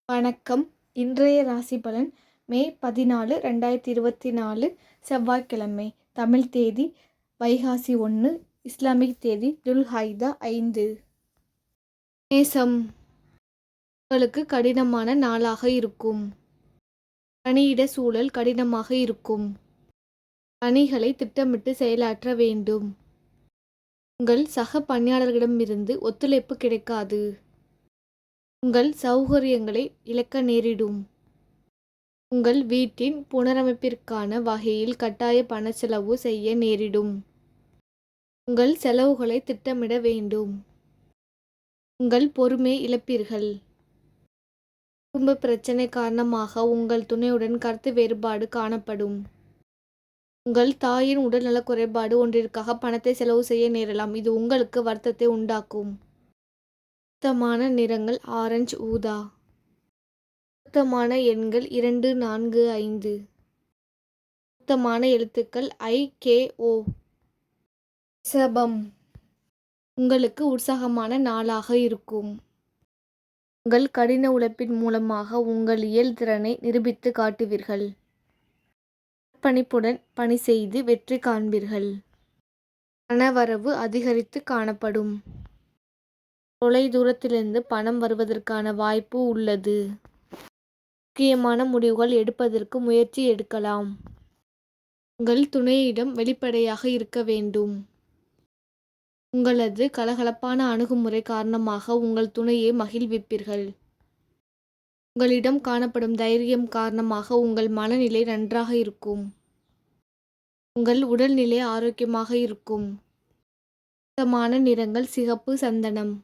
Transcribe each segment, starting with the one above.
வணக்கம். இன்றைய ராசி பலன் மே 14, 2024 செவ்வாய்க்கிழமை. தமிழ் தேதி வைகாசி 1, இஸ்லாமிக் தேதி துல்ஹைதா 5. மேசம். உங்களுக்கு கடினமான நாளாக இருக்கும். பணியிட சூழல் கடினமாக இருக்கும். பணிகளை திட்டமிட்டு செயலாற்ற வேண்டும். உங்கள் சக பணியாளர்களிடமிருந்து ஒத்துழைப்பு கிடைக்காது. உங்கள் சௌகரியங்களை இழக்க நேரிடும். உங்கள் வீட்டின் புனரமைப்பிற்கான வகையில் கட்டாய பண செலவு செய்ய நேரிடும். உங்கள் செலவுகளை திட்டமிட வேண்டும். உங்கள் பொறுமை இழப்பீர்கள். குடும்ப பிரச்சனை காரணமாக உங்கள் துணையுடன் கருத்து வேறுபாடு காணப்படும். உங்கள் தாயின் உடல் நல குறைபாடு ஒன்றிற்காக பணத்தை செலவு செய்ய நேரலாம். இது உங்களுக்கு வருத்தத்தை உண்டாக்கும். பொருத்தமான நிறங்கள் ஆரஞ்சு, ஊதா. பொருத்தமான எண்கள் 2, 4, 5. பொருத்தமான எழுத்துக்கள் IKO. ரிஷபம். உங்களுக்கு உற்சாகமான நாளாக இருக்கும். உங்கள் கடின உழைப்பின் மூலமாக உங்கள் இயல்திறனை நிரூபித்து காட்டுவீர்கள். அர்ப்பணிப்புடன் பணி செய்து வெற்றி காண்பீர்கள். பணவரவு அதிகரித்து காணப்படும். தொலை தூரத்திலிருந்து பணம் வருவதற்கான வாய்ப்பு உள்ளது. முக்கியமான முடிவுகள் எடுப்பதற்கு முயற்சி எடுக்கலாம். உங்கள் துணையிடம் வெளிப்படையாக இருக்க வேண்டும். உங்களது கலகலப்பான அணுகுமுறை காரணமாக உங்கள் துணையை மகிழ்விப்பீர்கள். உங்களிடம் காணப்படும் தைரியம் காரணமாக உங்கள் மனநிலை நன்றாக இருக்கும். உங்கள் உடல்நிலை ஆரோக்கியமாக இருக்கும். பொருத்தமான நிறங்கள் சிகப்பு, சந்தனம்.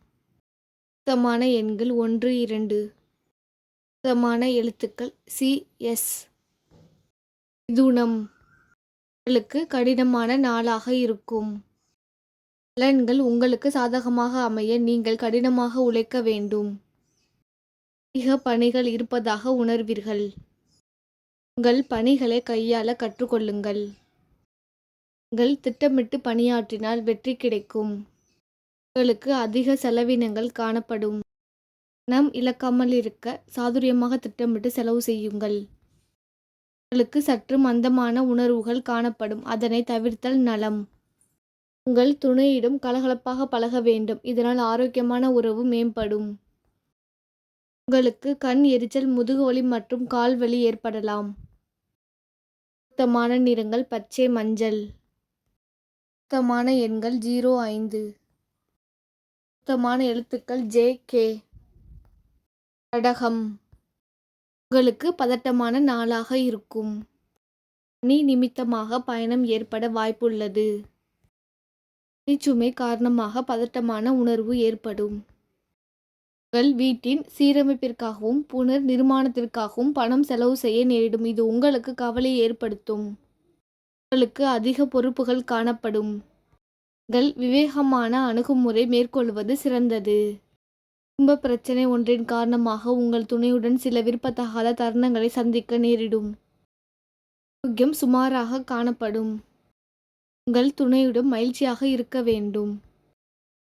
பொருத்தமான எண்கள் 1, 2. பொருத்தமான எழுத்துக்கள் CS. மிதுனம். உங்களுக்கு கடினமான நாளாக இருக்கும். பலன்கள் உங்களுக்கு சாதகமாக அமைய நீங்கள் கடினமாக உழைக்க வேண்டும். அதிக பணிகள் இருப்பதாக உணர்வீர்கள். உங்கள் பணிகளை கையாள கற்றுக்கொள்ளுங்கள். நீங்கள் திட்டமிட்டு பணியாற்றினால் வெற்றி கிடைக்கும். உங்களுக்கு அதிக செலவினங்கள் காணப்படும். பணம் இழக்காமல் இருக்க சாதுரியமாக திட்டமிட்டு செலவு செய்யுங்கள். உங்களுக்கு சற்று மந்தமான உணர்வுகள் காணப்படும். அதனை தவிர்த்தல் நலம். உங்கள் துணையிடம் கலகலப்பாக பழக வேண்டும். இதனால் ஆரோக்கியமான உறவு மேம்படும். உங்களுக்கு கண் எரிச்சல், முதுகுவலி மற்றும் கால்வலி ஏற்படலாம். பொருத்தமான நிறங்கள் பச்சை, மஞ்சள். பொருத்தமான எண்கள் 0, 5. பொருத்தமான எழுத்துக்கள் JK. கடகம். உங்களுக்கு பதட்டமான நாளாக இருக்கும். பணி நிமித்தமாக பயணம் ஏற்பட வாய்ப்புள்ளது. பணிச்சுமை காரணமாக பதட்டமான உணர்வு ஏற்படும். உங்கள் வீட்டின் சீரமைப்பிற்காகவும் புனர் நிர்மாணத்திற்காகவும் பணம் செலவு செய்ய நேரிடும். இது உங்களுக்கு கவலையை ஏற்படுத்தும். உங்களுக்கு அதிக பொறுப்புகள் காணப்படும். உங்கள் விவேகமான அணுகுமுறை மேற்கொள்வது சிறந்தது. குடும்ப பிரச்சனை ஒன்றின் காரணமாக உங்கள் துணையுடன் சில விருப்பத்தகாத தருணங்களை சந்திக்க நேரிடும். ஆரோக்கியம் சுமாராக காணப்படும். உங்கள் துணையுடன் மகிழ்ச்சியாக இருக்க வேண்டும்.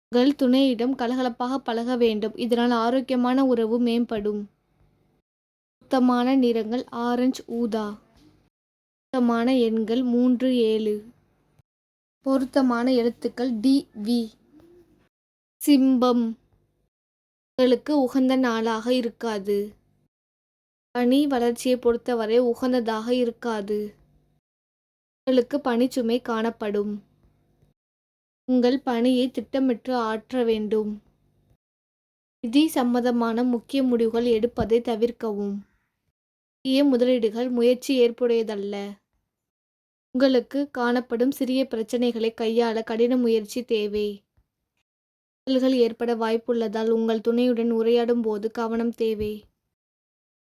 உங்கள் துணையிடம் கலகலப்பாக பழக வேண்டும். இதனால் ஆரோக்கியமான உறவு மேம்படும். பொருத்தமான நிறங்கள் ஆரஞ்சு, ஊதா. பொருத்தமான எண்கள் 3, 7. பொருத்தமான எழுத்துக்கள் DV. சிம்பம். உங்களுக்கு உகந்த நாளாக இருக்காது. பணி வளர்ச்சியை பொறுத்தவரை உகந்ததாக இருக்காது. உங்களுக்கு பணிச்சுமை காணப்படும். உங்கள் பணியை திட்டமிட்டு ஆற்ற வேண்டும். நிதி சம்பந்தமான முக்கிய முடிவுகள் எடுப்பதை தவிர்க்கவும். பெரிய முதலீடுகள் முயற்சி ஏற்புடையதல்ல. உங்களுக்கு காணப்படும் சிறிய பிரச்சனைகளை கையாள கடின முயற்சி தேவை. சிக்கல்கள் ஏற்பட வாய்ப்புள்ளதால் உங்கள் துணையுடன் உரையாடும் போது கவனம் தேவை.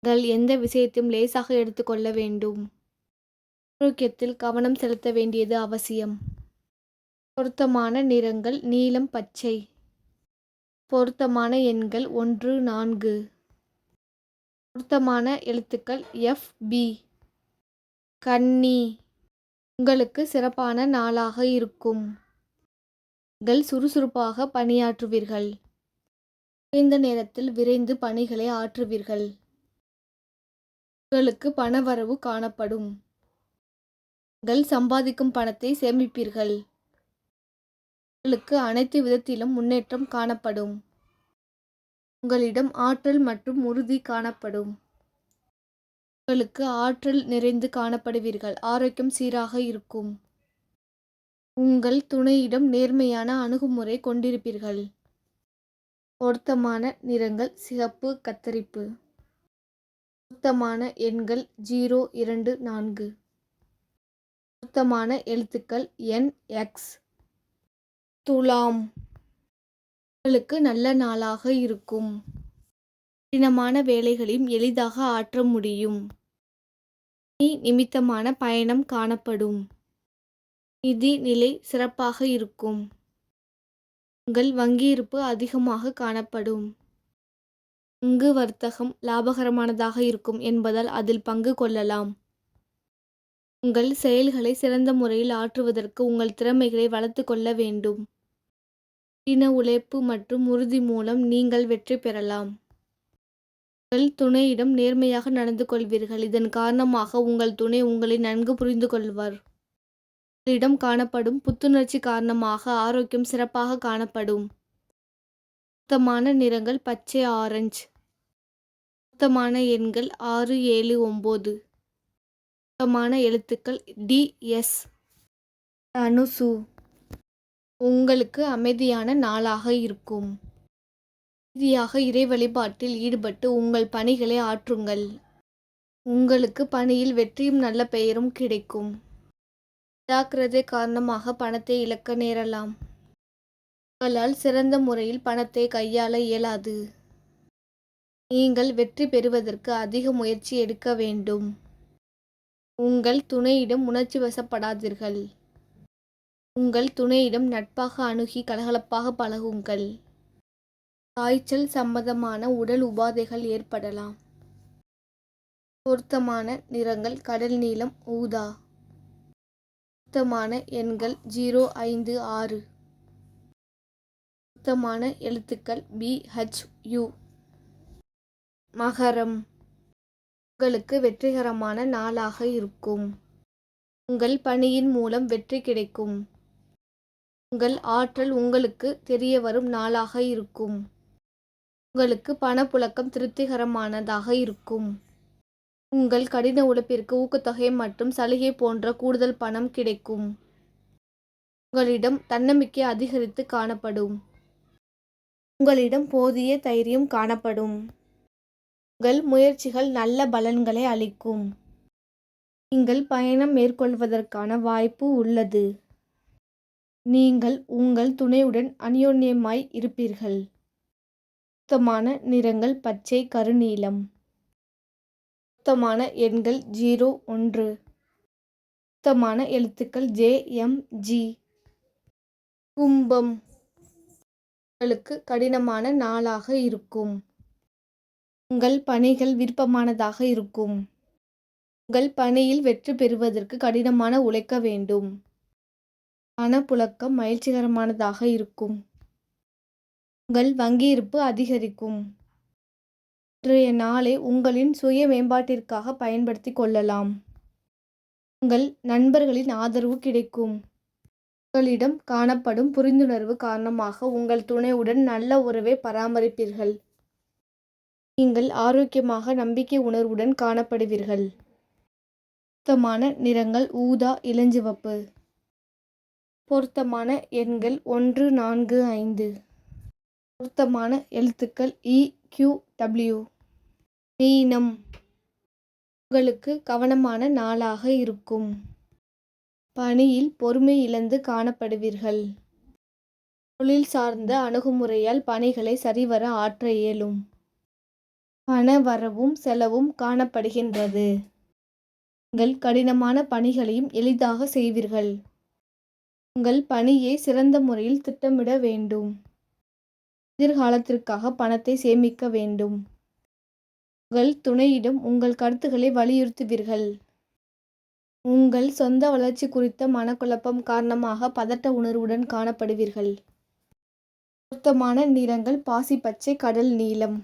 நீங்கள் எந்த விஷயத்தையும் லேசாக எடுத்துக்கொள்ள வேண்டும். ஆரோக்கியத்தில் கவனம் செலுத்த வேண்டியது அவசியம். பொருத்தமான நிறங்கள் நீலம், பச்சை. பொருத்தமான எண்கள் 1, 4. பொருத்தமான எழுத்துக்கள் FB. கன்னி. உங்களுக்கு சிறப்பான நாளாக இருக்கும். நீங்கள் சுறுசுறுப்பாக பணியாற்றுவீர்கள். குறைந்த நேரத்தில் விரைந்து பணிகளை ஆற்றுவீர்கள். உங்களுக்கு பணவரவு காணப்படும். நீங்கள் சம்பாதிக்கும் பணத்தை சேமிப்பீர்கள். உங்களுக்கு அனைத்து விதத்திலும் முன்னேற்றம் காணப்படும். உங்களிடம் ஆற்றல் மற்றும் உறுதி காணப்படும். உங்களுக்கு ஆற்றல் நிறைந்து காணப்படுவீர்கள். ஆரோக்கியம் சீராக இருக்கும். உங்கள் துணையிடம் நேர்மையான அணுகுமுறை கொண்டிருப்பீர்கள். பொருத்தமான நிறங்கள் சிகப்பு, கத்தரிப்பு. பொருத்தமான எண்கள் 0, 2, 4. பொருத்தமான எழுத்துக்கள் NX. துலாம். உங்களுக்கு நல்ல நாளாக இருக்கும். கடினமான வேலைகளையும் எளிதாக ஆற்ற முடியும். பணி நிமித்தமான பயணம் காணப்படும். நிதி நிலை சிறப்பாக இருக்கும். உங்கள் வங்கியிருப்பு அதிகமாக காணப்படும். பங்கு வர்த்தகம் லாபகரமானதாக இருக்கும் என்பதால் அதில் பங்கு கொள்ளலாம். உங்கள் செயல்களை சிறந்த முறையில் ஆற்றுவதற்கு உங்கள் திறமைகளை வளர்த்து கொள்ள வேண்டும். கடின உழைப்பு மற்றும் உறுதி மூலம் நீங்கள் வெற்றி பெறலாம். உங்கள் துணையிடம் நேர்மையாக நடந்து கொள்வீர்கள். இதன் காரணமாக உங்கள் துணை உங்களை நன்கு புரிந்து கொள்வார். உங்களிடம் காணப்படும் புத்துணர்ச்சி காரணமாக ஆரோக்கியம் சிறப்பாக காணப்படும். பொருத்தமான நிறங்கள் பச்சை, ஆரஞ்சு. பொருத்தமான எண்கள் 6, 7, 9. பொருத்தமான எழுத்துக்கள் DS. தனுசு. உங்களுக்கு அமைதியான நாளாக இருக்கும். அமைதியாக இறை வழிபாட்டில் ஈடுபட்டு உங்கள் பணிகளை ஆற்றுங்கள். உங்களுக்கு பணியில் வெற்றியும் நல்ல பெயரும் கிடைக்கும். ஜாக்கிரதை காரணமாக பணத்தை இழக்க நேரலாம். உங்களால் சிறந்த முறையில் பணத்தை கையாள இயலாது. நீங்கள் வெற்றி பெறுவதற்கு அதிக முயற்சி எடுக்க வேண்டும். உங்கள் துணையிடம் உணர்ச்சி வசப்படாதீர்கள். உங்கள் துணையிடம் நட்பாக அணுகி கலகலப்பாக பழகுங்கள். காய்ச்சல் சம்பந்தமான உடல் உபாதைகள் ஏற்படலாம். பொருத்தமான நிறங்கள் கடல் நீலம், ஊதா. பொருத்தமான எண்கள் 0, 5, 6. பொருத்தமான எழுத்துக்கள் BHU. மகரம். உங்களுக்கு வெற்றிகரமான நாளாக இருக்கும். உங்கள் பணியின் மூலம் வெற்றி கிடைக்கும். உங்கள் ஆற்றல் உங்களுக்கு தெரிய வரும் நாளாக இருக்கும். உங்களுக்கு பணப்புழக்கம் திருப்திகரமானதாக இருக்கும். உங்கள் கடின உழைப்பிற்கு ஊக்கத்தொகை மற்றும் சலுகை போன்ற கூடுதல் பணம் கிடைக்கும். உங்களிடம் தன்னம்பிக்கை அதிகரித்து காணப்படும். உங்களிடம் போதிய தைரியம் காணப்படும். உங்கள் முயற்சிகள் நல்ல பலன்களை அளிக்கும். நீங்கள் பயணம் மேற்கொள்வதற்கான வாய்ப்பு உள்ளது. நீங்கள் உங்கள் துணையுடன் அந்யோன்யமாய் இருப்பீர்கள். பொருத்தமான நிறங்கள் பச்சை, கருநீலம். பொருத்தமான எண்கள் 0, 1. பொருத்தமான எழுத்துக்கள் JMG. கும்பம். உங்களுக்கு கடினமான நாளாக இருக்கும். உங்கள் பணிகள் விருப்பமானதாக இருக்கும். உங்கள் பணியில் வெற்றி பெறுவதற்கு கடினமான உழைக்க வேண்டும். பணப்புழக்கம் மகிழ்ச்சிகரமானதாக இருக்கும். உங்கள் வங்கியிருப்பு அதிகரிக்கும். இன்றைய நாளை உங்களின் சுய மேம்பாட்டிற்காக பயன்படுத்தி கொள்ளலாம். உங்கள் நண்பர்களின் ஆதரவு கிடைக்கும். உங்களிடம் காணப்படும் புரிந்துணர்வு காரணமாக உங்கள் துணையுடன் நல்ல உறவை பராமரிப்பீர்கள். நீங்கள் ஆரோக்கியமாக நம்பிக்கை உணர்வுடன் காணப்படுவீர்கள். பொருத்தமான நிறங்கள் ஊதா, இளஞ்சிவப்பு. பொருத்தமான எண்கள் 1, 4, 5. பொருத்தமான எழுத்துக்கள் EQW. மீனம். உங்களுக்கு கவனமான நாளாக இருக்கும். பணியில் பொறுமை இழந்து காணப்படுவீர்கள். தொழில் சார்ந்த அணுகுமுறையால் பணிகளை சரிவர ஆற்ற இயலும். பண வரவும் செலவும் காணப்படுகின்றது. நீங்கள் கடினமான பணிகளையும் எளிதாக செய்வீர்கள். உங்கள் பணியை சிறந்த முறையில் திட்டமிட வேண்டும். எதிர்காலத்திற்காக பணத்தை சேமிக்க வேண்டும். உங்கள் துணையிடம் உங்கள் கருத்துக்களை வலியுறுத்துவீர்கள். உங்கள் சொந்த வளர்ச்சி குறித்த மனக்குழப்பம் காரணமாக பதட்ட உணர்வுடன் காணப்படுவீர்கள். பொருத்தமான நிறங்கள் பாசி பச்சை, கடல் நீலம்.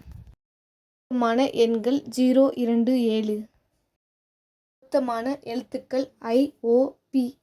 பொருத்தமான எண்கள் 0, 2, 7. பொருத்தமான எழுத்துக்கள் IOP.